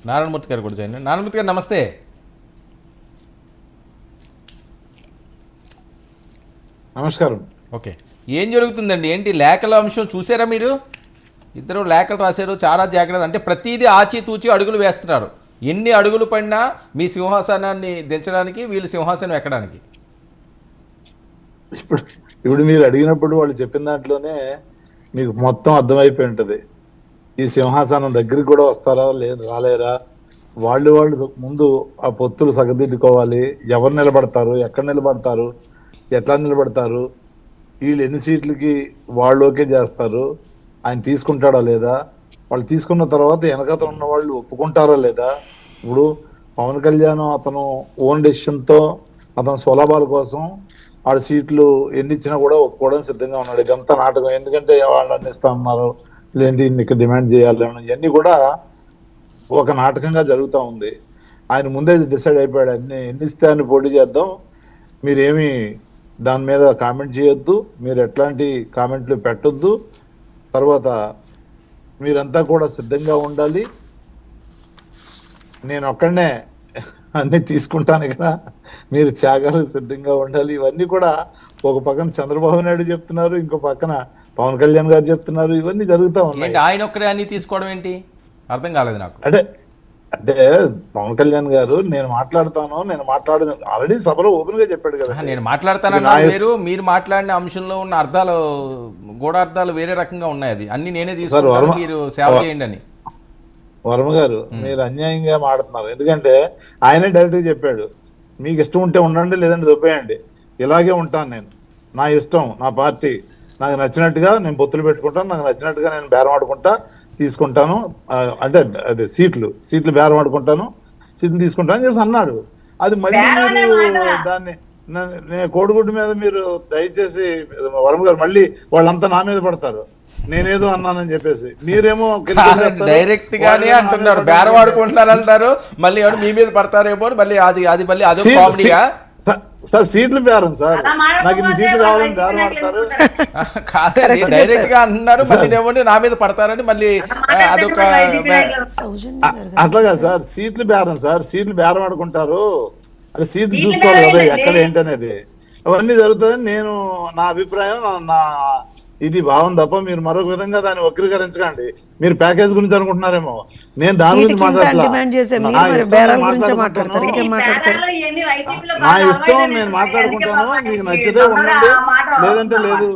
నారాయణమూర్తి గారు కూడా జాయిన్. నారాయణమూర్తి గారు నమస్తే. నమస్కారం. ఓకే, ఏం జరుగుతుందండి? ఏంటి లేఖల అంశం చూసారా మీరు? ఇద్దరు లేఖలు రాశారు, చాలా జాగ్రత్త. అంటే ప్రతిదీ ఆచితూచి అడుగులు వేస్తున్నారు. ఎన్ని అడుగులు పడినా మీ సింహాసనాన్ని దించడానికి, వీళ్ళు సింహాసనం ఎక్కడానికి. ఇప్పుడు మీరు అడిగినప్పుడు వాళ్ళు చెప్పిన దాంట్లోనే మీకు మొత్తం అర్థమైపోయి ఉంటుంది. ఈ సింహాసనం దగ్గరికి కూడా వస్తారా లేదు రాలేరా, వాళ్ళు ముందు ఆ పొత్తులు సగదిద్దుకోవాలి. ఎవరు నిలబడతారు, ఎక్కడ నిలబడతారు, ఎట్లా నిలబడతారు, వీళ్ళు ఎన్ని సీట్లకి వాళ్ళు ఓకే చేస్తారు, ఆయన తీసుకుంటాడా లేదా, వాళ్ళు తీసుకున్న తర్వాత వెనకతను ఉన్న వాళ్ళు ఒప్పుకుంటారా లేదా. ఇప్పుడు పవన్ కళ్యాణ్ అతను ఓన్ డెసిషన్తో అతను స్వలాభాల కోసం ఆడ సీట్లు ఎన్ని ఇచ్చినా కూడా ఒప్పుకోవడానికి సిద్ధంగా ఉన్నాడు. ఇదంతా నాటకం. ఎందుకంటే వాళ్ళు అందిస్తా ఉన్నారు, లేంటి ఇక్కడ డిమాండ్ చేయాలి, ఇవన్నీ కూడా ఒక నాటకంగా జరుగుతూ ఉంది. ఆయన ముందే డిసైడ్ అయిపోయాడు, ఎన్ని ఇస్తే అని పోటీ చేద్దాం, మీరేమి దాని మీద కామెంట్ చేయొద్దు, మీరు ఎట్లాంటి కామెంట్లు పెట్టొద్దు, తర్వాత మీరంతా కూడా సిద్ధంగా ఉండాలి, నేను ఒక్కడనే అన్నీ తీసుకుంటాను ఇక్కడ, మీరు త్యాగాలకు సిద్ధంగా ఉండాలి. ఇవన్నీ కూడా ఒక పక్కన చంద్రబాబు నాయుడు చెప్తున్నారు, ఇంకో పక్కన పవన్ కళ్యాణ్ గారు చెప్తున్నారు. ఇవన్నీ జరుగుతూ ఉన్నాయి. ఆయన ఒక్కరే అన్ని తీసుకోవడం ఏంటి అర్థం కాలేదు నాకు. అంటే పవన్ కళ్యాణ్ గారు నేను మాట్లాడతాను ఆల్రెడీ సభలో ఓపెన్ గా చెప్పాడు కదా, నేను మాట్లాడతాను. మీరు మాట్లాడిన అంశంలో ఉన్న అర్థాలు గూఢార్థాలు వేరే రకంగా ఉన్నాయి. అది అన్ని నేనే తీసుకుంటాను, మీరు సేవ చేయండి అని. వర్మ గారు మీరు అన్యాయంగా మాట్లాడుతున్నారు. ఎందుకంటే ఆయనే డైరెక్ట్గా చెప్పాడు, మీకు ఇష్టం ఉంటే ఉండండి, లేదంటే దొబ్బేయండి, ఇలాగే ఉంటాను నేను, నా ఇష్టం, నా పార్టీ, నాకు నచ్చినట్టుగా నేను పొత్తులు పెట్టుకుంటాను, నాకు నచ్చినట్టుగా నేను బేరం ఆడుకుంటా తీసుకుంటాను, అంటే అదే సీట్లు బేరం ఆడుకుంటాను, సీట్లు తీసుకుంటాను అని చెప్పి అన్నాడు. అది మళ్ళీ మీరు దాన్ని కోడిగుడ్డు మీద మీరు దయచేసి వర్మ గారు మళ్ళీ వాళ్ళంతా నా మీద పడతారు, నేనేదో అన్నానని చెప్పేసి. మీరేమో డైరెక్ట్ గానే అంటున్నారు, బేరం ఆడుకుంటున్నారు అంటారు, మళ్ళీ మీ మీద పడతారేమో, మళ్ళీ అది మళ్ళీ అదో కామెడీగా. సార్ సీట్లు బేరం సార్, నాకు ఇన్ని సీట్లు కావాలని బేరం ఆడతారు. కాదండి, డైరెక్ట్ గా అంటున్నారు, మళ్ళీ ఏమంటే నా మీద పడతారని మళ్ళీ అదొక అట్లాగా సార్. సీట్లు బేరం ఆడుకుంటారు, అంటే సీట్లు చూసుకోవాలి కదా ఎక్కడ ఏంటనేది. అవన్నీ జరుగుతుందని నేను నా అభిప్రాయం, నా ఇది భావం తప్ప మీరు మరొక విధంగా దాన్ని వక్రీకరించకండి. మీరు ప్యాకేజ్ గురించి అనుకుంటున్నారేమో, నేను దాని గురించి మాట్లాడతాను. నా ఇష్టం, నేను మాట్లాడుకుంటాను, మీకు నచ్చితే ఉండండి, లేదంటే లేదు.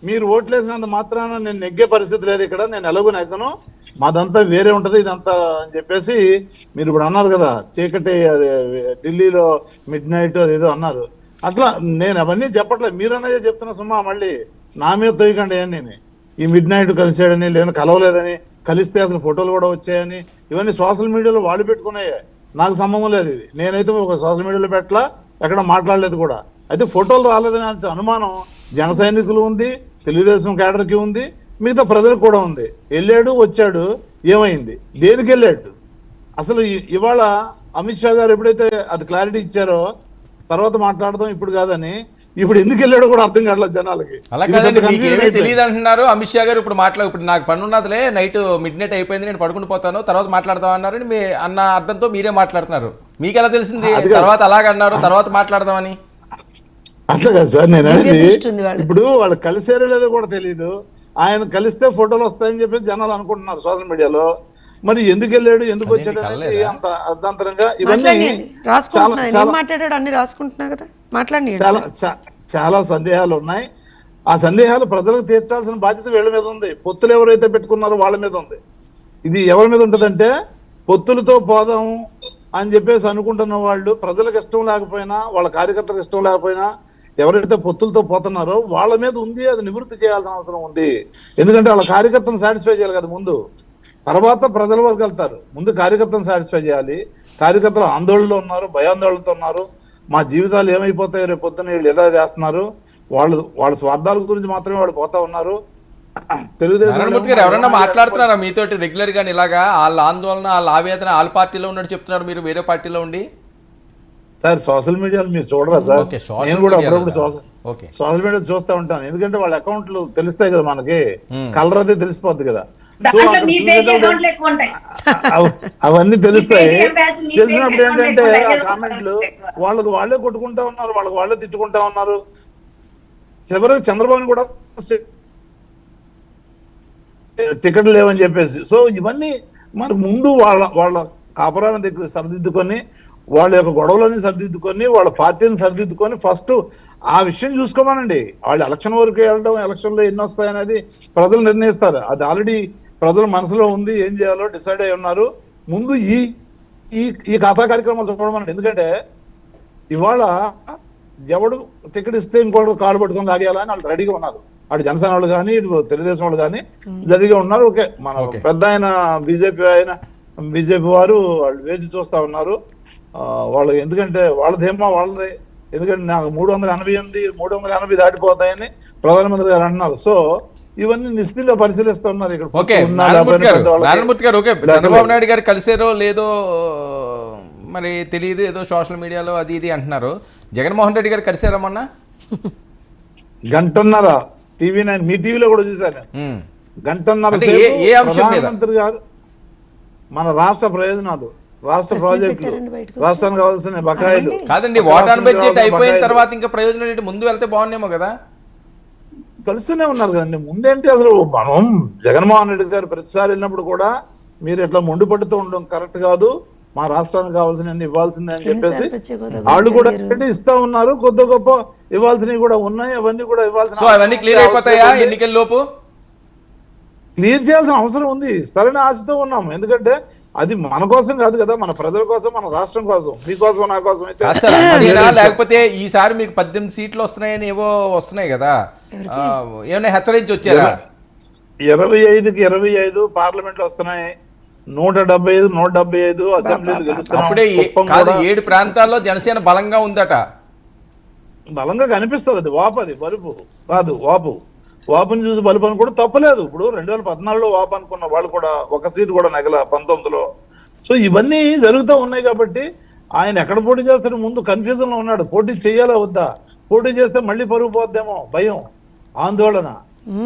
మీరు ఓట్లేసినంత మాత్రాన నేను నెగ్గే పరిస్థితి లేదు ఇక్కడ, నేను ఎలాగో నెగ్గను, మాదంతా వేరే ఉంటది ఇదంతా అని చెప్పేసి మీరు ఇప్పుడు అన్నారు కదా, చీకటి అదే ఢిల్లీలో మిడ్ నైట్ అదేదో అన్నారు. అట్లా నేను అవన్నీ చెప్పట్లేదు, మీరు అన్నదే చెప్తున్నా సుమా. మళ్ళీ నా మీద తొయ్యకండి నేను ఈ మిడ్ నైట్ కలిసాడని, లేదా కలవలేదని, కలిస్తే అసలు ఫోటోలు కూడా వచ్చాయని, ఇవన్నీ సోషల్ మీడియాలో వాళ్ళు పెట్టుకున్నాయి, నాకు సంబంధం లేదు. ఇది నేనైతే ఒక సోషల్ మీడియాలో పెట్టలా, ఎక్కడ మాట్లాడలేదు కూడా. అయితే ఫోటోలు రాలేదని అనుమానం జన సైనికులు ఉంది, తెలుగుదేశం కేడర్కి ఉంది, మిగతా ప్రజలకు కూడా ఉంది. వెళ్ళాడు వచ్చాడు, ఏమైంది, దేనికి వెళ్ళాడు అసలు? ఇవాళ అమిత్ షా గారు ఎప్పుడైతే అది క్లారిటీ ఇచ్చారో తర్వాత మాట్లాడదాం ఇప్పుడు కాదని, ఇప్పుడు ఎందుకు వెళ్ళాడో కూడా అర్థం కావట్లేదు జనాలకి. అలా తెలియదు అంటున్నారు అమిత్ షా గారు. ఇప్పుడు నాకు పని ఉన్నదిలే, నైట్ మిడ్ నైట్ అయిపోయింది, నేను పడుకుని పోతాను, తర్వాత మాట్లాడదాం అన్నారని మీ అన్న అర్థంతో మీరే మాట్లాడుతున్నారు. మీకు ఎలా తెలిసింది తర్వాత అలాగన్నారు తర్వాత మాట్లాడదామని? అట్లా కాదు సార్, నేను అనేది ఇప్పుడు వాళ్ళు కలిసారో లేదో కూడా తెలియదు. ఆయన కలిస్తే ఫోటోలు వస్తాయని చెప్పి జనాలు అనుకుంటున్నారు సోషల్ మీడియాలో. మరి ఎందుకు వెళ్ళాడు, ఎందుకు వచ్చాడు అనేది అంత అర్ధాంతరంగా ఇవన్నీ చాలా సందేహాలు ఉన్నాయి. ఆ సందేహాలు ప్రజలకు తీర్చాల్సిన బాధ్యత వీళ్ళ మీద ఉంది. పొత్తులు ఎవరైతే పెట్టుకున్నారో వాళ్ళ మీద ఉంది. ఇది ఎవరి మీద ఉంటుందంటే, పొత్తులతో పోదాము అని చెప్పేసి అనుకుంటున్న వాళ్ళు, ప్రజలకు ఇష్టం లేకపోయినా, వాళ్ళ కార్యకర్తలకు ఇష్టం లేకపోయినా, ఎవరైతే పొత్తులతో పోతున్నారో వాళ్ళ మీద ఉంది. అది నివృత్తి చేయాల్సిన అవసరం ఉంది. ఎందుకంటే వాళ్ళ కార్యకర్తను సాటిస్ఫై చేయాలి కదా ముందు, తర్వాత ప్రజల వరకు వెళ్తారు. ముందు కార్యకర్తను సాటిస్ఫై చేయాలి. కార్యకర్తలు ఆందోళనలో ఉన్నారు, భయాందోళనతో ఉన్నారు, మా జీవితాలు ఏమైపోతాయి రేపు పొద్దున, వీళ్ళు ఎలా చేస్తున్నారు, వాళ్ళ స్వార్థాల గురించి మాత్రమే వాళ్ళు పోతా ఉన్నారు. తెలుగుదేశం ఎవరన్నా మాట్లాడుతున్నారా మీతోటి రెగ్యులర్ గా ఇలాగా? వాళ్ళ ఆందోళన, వాళ్ళ ఆవేదన వాళ్ళ పార్టీలో ఉన్నట్టు చెప్తున్నారు, మీరు వేరే పార్టీలో ఉండి? సార్ సోషల్ మీడియాలో మీరు చూడరా సార్? నేను కూడా అప్పుడప్పుడు సోషల్ మీడియా చూస్తూ ఉంటాను. ఎందుకంటే వాళ్ళ అకౌంట్లు తెలుస్తాయి కదా మనకి, కలర్ అదే తెలిసిపోద్ది కదా. సో అక్కడ చూసేటప్పుడు అవన్నీ తెలుస్తాయి. తెలిసినప్పుడు ఏంటంటే ఆ కామెంట్లు వాళ్ళకి వాళ్ళే కొట్టుకుంటా ఉన్నారు, వాళ్ళకి వాళ్ళే తిట్టుకుంటా ఉన్నారు. చివరికి చంద్రబాబు కూడా టికెట్ లేవని చెప్పేసి. సో ఇవన్నీ మనకు ముందు వాళ్ళ కాపురాన్ని దగ్గర సరిదిద్దుకొని, వాళ్ళ యొక్క గొడవలని సరిదిద్దుకొని, వాళ్ళ పార్టీని సరిదిద్దుకొని ఫస్ట్ ఆ విషయం చూసుకోమనండి. వాళ్ళు ఎలక్షన్ వరకు వెళ్ళడం, ఎలక్షన్లో ఎన్ని వస్తాయనేది ప్రజలు నిర్ణయిస్తారు. అది ఆల్రెడీ ప్రజల మనసులో ఉంది, ఏం చేయాలో డిసైడ్ అయి ఉన్నారు. ముందు ఈ ఈ కథా కార్యక్రమాలు చూడమనండి. ఎందుకంటే ఇవాళ ఎవడు టికెట్ ఇస్తే ఇంకోటి కాలు పట్టుకొని లాగేయాలని వాళ్ళు రెడీగా ఉన్నారు. అటు జనసేన వాళ్ళు కానీ, ఇటు తెలుగుదేశం వాళ్ళు కానీ రెడీగా ఉన్నారు. ఓకే, మన పెద్ద ఆయన బీజేపీ వారు వాళ్ళు వేచి చూస్తా ఉన్నారు. వాళ్ళు ఎందుకంటే వాళ్ళది ఎందుకంటే నాకు 380 దాటిపోతాయని ప్రధానమంత్రి గారు అంటున్నారు. సో ఇవన్నీ నిశ్చితంగా పరిశీలిస్తూ ఉన్నారు. ఇక్కడ చంద్రబాబు నాయుడు గారు కలిసారో లేదో మరి తెలియదు, ఏదో సోషల్ మీడియాలో అది ఇది అంటున్నారు. జగన్మోహన్ రెడ్డి గారు కలిసారా మొన్న? గంటన్నర TV9 మీ టీవీలో కూడా చూశాను. గంటన్నర ప్రధానమంత్రి గారు మన రాష్ట్ర ప్రయోజనాలు, రాష్ట్ర ప్రాజెక్టులు, రాష్ట్రానికి కావాల్సిన బకాయిలు కాదండి, వాటర్ బడ్జెట్ అయిపోయిన తర్వాత ఇంకా ప్రయోజనం ఏంటి? ముందు వెళ్తే బాగుండేమో కదా. కలుస్తూనే ఉన్నారు కదండి. ముందేంటి అసలు మనం జగన్మోహన్ రెడ్డి గారు ప్రతిసారి వెళ్ళినప్పుడు కూడా మీరు ఎట్లా మొండి పట్టుతూ ఉండడం కరెక్ట్ కాదు, మా రాష్ట్రానికి కావాల్సిన ఇవ్వాల్సిందే అని చెప్పేసి వాళ్ళు కూడా ఇస్తా ఉన్నారు. కొద్ది గొప్ప ఇవ్వాల్సినవి కూడా ఉన్నాయి, అవన్నీ కూడా అవన్నీ క్లియర్ అయిపోతాయా ఎన్నికల లోపు? క్లియర్ చేయాల్సిన అవసరం ఉంది. ఇస్తారని ఆశతో ఉన్నాం. ఎందుకంటే అది మన కోసం కాదు కదా, మన ప్రజల కోసం, మన రాష్ట్రం కోసం, మీకోసం నా కోసం అయితే. లేకపోతే ఈసారి మీకు 18 సీట్లు వస్తున్నాయని ఏవో వస్తున్నాయి కదా, ఏమైనా హెచ్చరించి వచ్చారా? 25కి 25 పార్లమెంట్లు వస్తున్నాయి, 175 అసెంబ్లీలు గెలుస్తున్నాయి. అప్పుడే 7 ప్రాంతాల్లో జనసేన బలంగా ఉందట. బలంగా కనిపిస్తుంది. అది వాపు, అది బలుపు కాదు. వాపుని చూసి బలుపు అని కూడా తప్పలేదు. ఇప్పుడు 2014లో వాపు అనుకున్న వాళ్ళు కూడా ఒక సీటు కూడా నెగల 19లో. సో ఇవన్నీ జరుగుతూ ఉన్నాయి కాబట్టి ఆయన ఎక్కడ పోటీ చేస్తాడు ముందు కన్ఫ్యూజన్ లో ఉన్నాడు. పోటీ చేయాలా వద్దా, పోటీ చేస్తే మళ్ళీ పరుగు పోద్దేమో భయం, ఆందోళన.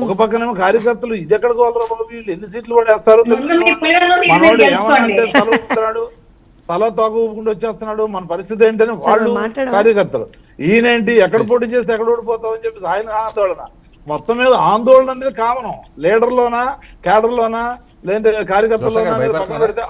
ఒక పక్కనేమో కార్యకర్తలు ఇది ఎక్కడికి వాళ్ళరా బాబు, వీళ్ళు ఎన్ని సీట్లు పడేస్తారు, మనోడు ఏమనంటే తల ఊపుతున్నాడు, తల తోక ఊపుకుంటూ వచ్చేస్తున్నాడు, మన పరిస్థితి ఏంటని వాళ్ళు కార్యకర్తలు. ఈయనేంటి ఎక్కడ పోటీ చేస్తే ఎక్కడ ఓడిపోతావు అని చెప్పేసి ఆయన ఆందోళన. మొత్తం మీద ఆందోళన అనేది కామనం. లీడర్లోనా, క్యాడర్లోనా, లేదంటే కార్యకర్తల్లోనా పక్కన పెడితే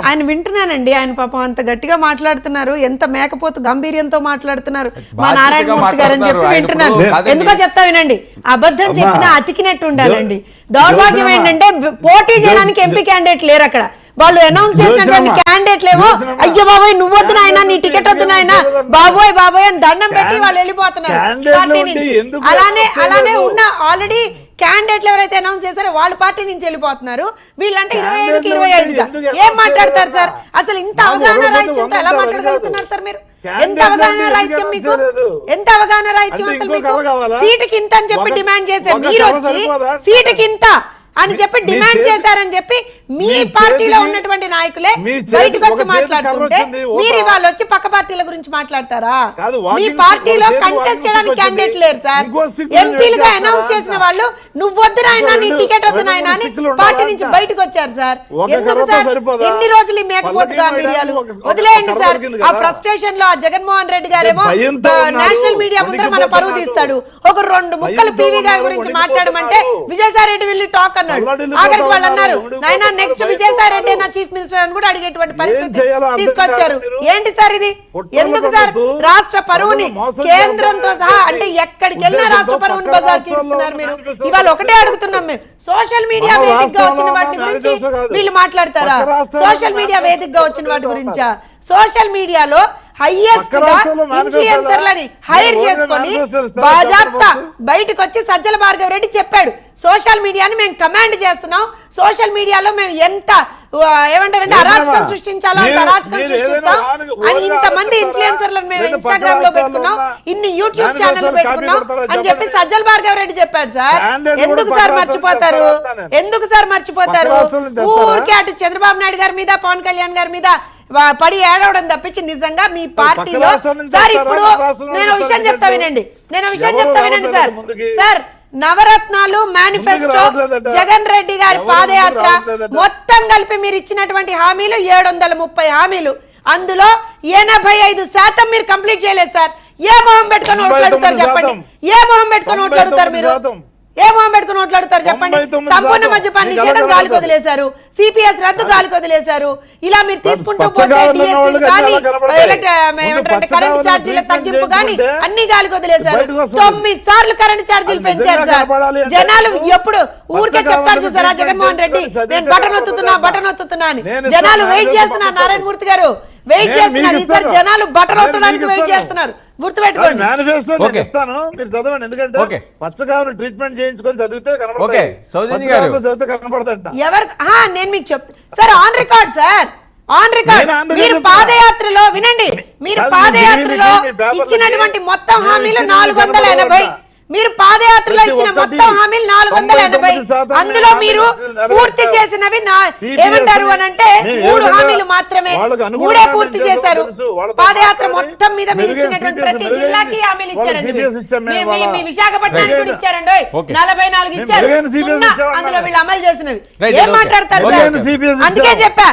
ఆయన వింటున్నానండి. ఆయన పాపం అంత గట్టిగా మాట్లాడుతున్నారు, ఎంత మేకపోతు గంభీర్యంతో మాట్లాడుతున్నారు మా నారాయణమూర్తి గారు అని చెప్పి వింటున్నాను. ఎందుకో చెప్తా వినండి. అబద్ధం చెప్పినా అతికినట్టు ఉండాలండి. దౌర్భాగ్యం ఏంటంటే పోటీ చేయడానికి ఎంపీ క్యాండిడేట్ లేరు అక్కడ. వాళ్ళు అనౌన్స్ చేసినటువంటి క్యాండిడేట్లేమో అయ్యో బాబోయ్ నువ్వు వద్దు నాయన, నీ టికెట్ వద్దు నాయన, బాబోయ్ అని దండం పెట్టి వాళ్ళు వెళ్ళిపోతున్నారు పార్టీ నుంచి. అలానే ఉన్న ఆల్రెడీ క్యాండిడేట్లు ఎవరైతే అనౌన్స్ చేశారో వాళ్ళ పార్టీ నుంచి వెళ్ళిపోతున్నారు. వీళ్ళంటే 25కి 25గా ఏం మాట్లాడతారు సార్? అసలు ఇంత అవగాహన రాహిత్యంతో ఎలా మాట్లాడగలుగుతున్నారు సార్ మీరు? ఎంత అవగాహన రాహిత్యం మీకు, ఎంత అవగాహన రాహిత్యం అసలు మీకు? సీటుకి ఇంత అని చెప్పి డిమాండ్ చేసే మీరు వచ్చి సీటుకి ఇంత అని చెప్పి డిమాండ్ చేశారని చెప్పి మీ పార్టీలో ఉన్నటువంటి నాయకులే బయటకు వచ్చి మాట్లాడుతుంటే మీరు ఇవాళ వచ్చి పక్క పార్టీల గురించి మాట్లాడతారా? మీ పార్టీలో కంటెస్ట్ చేయడానికి క్యాండిడేట్ లేరు సార్. ఎంపీలుగా అనౌన్స్ చేసిన వాళ్ళు నువ్వు వద్దు నాయన, నీ టికెట్ వద్దు నాయన అని పార్టీ నుంచి బయటకు వచ్చారు సార్. ఎందుకు సార్ ఎన్ని రోజులు మేకపోతు గాంభీర్యాలు? వదిలేయండి సార్. ఆ ఫ్రస్ట్రేషన్ లో ఆ జగన్మోహన్ రెడ్డి గారేమో నేషనల్ మీడియా ముందర మన పరువు తీస్తాడు. ఒక 2 ముక్కలు పీవీ గారి గురించి మాట్లాడమంటే విజయసాయి రెడ్డి వెళ్ళి టాక్ అన్నాడు. ఆఖరికి వాళ్ళు అన్నారు నాయన నెక్స్ట్ విజయసాయి రెడ్డి నా చీఫ్ మినిస్టర్ అని కూడా అడిగేటువంటి పరిస్థితి తీసుకొచ్చారు. ఏంటి సార్ ఇది? ఎందుకు సార్ రాష్ట్ర పరువుని కేంద్రంతో సహా అంటే ఎక్కడికి వెళ్ళినా రాష్ట్ర పరువుని బజార్ చేస్తున్నారు మీరు? ఇవాళ ఒకటే అడుగుతున్నాం మేము, సోషల్ మీడియా వేదికగా వచ్చిన వాటి గురించి వీళ్ళు మాట్లాడతారా? సోషల్ మీడియా వేదికగా వచ్చిన వాటి గురించా? సోషల్ మీడియాలో హైయెస్ట్ గా ఇన్ఫ్లుయెన్సర్లని హైర్ చేసుకొని బాజాప్తా బయటకు వచ్చి సజ్జల భార్గవ రెడ్డి చెప్పాడు, సోషల్ మీడియాని మేము కమాండ్ చేస్తున్నాం, సోషల్ మీడియాలో మేము ఎంత ఏమంటారంటే అరాచకం సృష్టించాలో అంత అరాచకం సృష్టిస్తాం అని ఇంతమంది ఇన్ఫ్లుయెన్సర్లను మేము ఇన్స్టాగ్రామ్ లో పెట్టుకున్నాం, ఇన్ని యూట్యూబ్ ఛానల్ పెట్టుకున్నాం అని చెప్పి సజ్జల భార్గవ రెడ్డి చెప్పాడు సార్. ఎందుకు సార్ మర్చిపోతారు? ఎందుకు సార్ మర్చిపోతారు? ఊరికే అటు చంద్రబాబు నాయుడు గారి మీద, పవన్ కళ్యాణ్ గారి మీద పడి ఏడవడం తప్పించి నిజంగా మీ పార్టీలో సార్ ఇప్పుడు నేను విషయం చెప్తా వినండి సార్. నవరత్నాలు మేనిఫెస్టో రావట్లేదట. జగన్ రెడ్డి గారి ఎవరు పాదయాత్ర రావట్లేదట. మొత్తం కలిపి మీరు ఇచ్చినటువంటి హామీలు 730 హామీలు, అందులో 85% మీరు కంప్లీట్ చేయలేదు సార్. ఏ మొహం పెట్టుకొని ఓట్లు అడుగుతారు చెప్పండి? ఏ మొహం పెట్టుకొని ఓట్లు అడుగుతారు మీరు? ఏ మొహం పెట్టుకుని ఓట్లాడుతారు చెప్పండి? 99% సంపూర్ణ మద్యపాన నిషేధం గాలికి వదిలేశారు, సిపిఎస్ రద్దు గాలికి వదిలేశారు. ఇలా మీరు తీసుకుంటూ పోతే కరెంట్ ఛార్జీల తగ్గింపు కానీ అన్ని గాలికి వదిలేశారు. 9 సార్లు కరెంట్ ఛార్జీలు పెంచారు సార్. జనాలు ఎప్పుడు ఊరికే చెప్తారు చూసారా జగన్మోహన్ రెడ్డి, నేను బటన్ ఒత్తుతున్నా అని. జనాలు వెయిట్ చేస్తున్నారు. నారాయణ మూర్తి గారు వెయిట్ చేస్తున్నారు. ఈసారి జనాలు బటన్ ఒత్తడానికి వెయిట్ చేస్తున్నారు. గుర్తుపెట్టుకోండి. మేనిఫెస్టో ఇస్తాను, మీరు చదవండి. ఎందుకంటే పచ్చగాను ట్రీట్మెంట్ చేయించుకొని చదివితే చదివితే కనపడదంట. ఎవరు నేను మీకు చెప్తా sir, on record sir, on record. మీరు పాదయాత్రలో వినండి, మీరు పాదయాత్రలో ఇచ్చినటువంటి మొత్తం హామీలు 480. మీరు పాదయాత్రలో ఇచ్చిన మొత్తం హామీలు 480. అందులో మీరు పూర్తి చేసినవి ఏమంటారు అని అంటే 3 హామీలు మాత్రమే. 3 పూర్తి చేశారు. పాదయాత్ర మొత్తం మీద మీరు ఇచ్చినటువంటి ప్రతి జిల్లాకి హామీలు ఇచ్చారండి. మీ విశాఖపట్నానికి కూడా ఇచ్చారండి. 44 ఇచ్చారు. అందులో వీళ్ళు అమలు చేసినవి ఏం మాట్లాడతారు సార్? అందుకే చెప్పా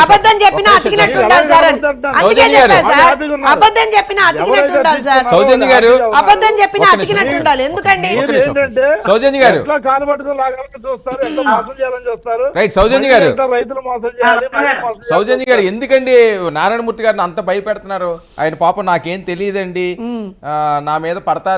అబద్ధం చెప్పినా అతికినట్టు ఉండాలి సార్ అని. అందుకే చెప్పా సార్ అబద్ధం చెప్పినా అతికినట్టు ఉండాలి సార్. అబద్ధం చెప్పినా అతికినట్టు ఉండాలి. ఎందుకండి సౌజన్య గారు చూస్తారు, ఎంత మోసం చేయాలని చూస్తారు. రైట్ సౌజన్య గారు, రైతులు మోసం చేయాలి. సౌజన్య గారు ఎందుకండి నారాయణమూర్తి గారిని అంత భయపెడుతున్నారు? ఆయన పాపం నాకేం తెలియదండి, నా మీద పడతారు